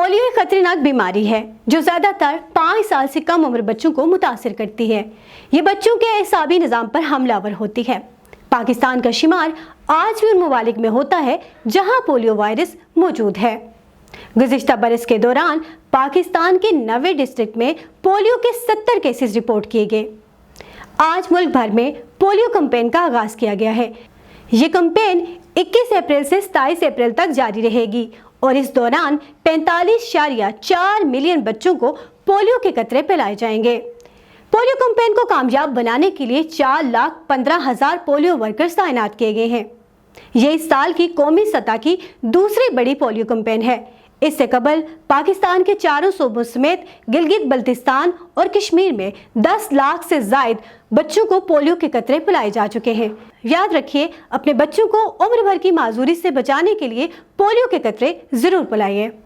Polio एक खतरनाक बीमारी है जो ज्यादातर 5 साल से कम उम्र बच्चों को मुतासिर करती है। ये बच्चों के एसाबी निजाम पर हमलावर होती है। पाकिस्तान का शुमार आज भी उन ममालिक में होता है जहां पोलियो वायरस मौजूद है। गुज़िश्ता बरस के दौरान पाकिस्तान के 90 डिस्ट्रिक्ट में पोलियो के 70 केसेस रिपोर्ट किए गए। आज मुल्क भर में पोलियो कैंपेन का आगाज किया गया है। ये कैंपेन 21 अप्रैल से 27 अप्रैल तक जारी रहेगी और इस दौरान 45.4 मिलियन बच्चों को पोलियो के कतरे पिलाए जाएंगे। पोलियो कैंपेन को कामयाब बनाने के लिए 4,15,000 पोलियो वर्कर्स तैनात किए गए हैं। ये इस साल की कौमी सतह की दूसरी बड़ी पोलियो कैंपेन है। इससे कबल पाकिस्तान के चारों सूबों समेत गिलगित बल्तिस्तान और कश्मीर में 10 लाख से जायद बच्चों को पोलियो के कतरे पिलाए जा चुके हैं। याद रखिए, अपने बच्चों को उम्र भर की माजूरी से बचाने के लिए पोलियो के कतरे जरूर पिलाइए।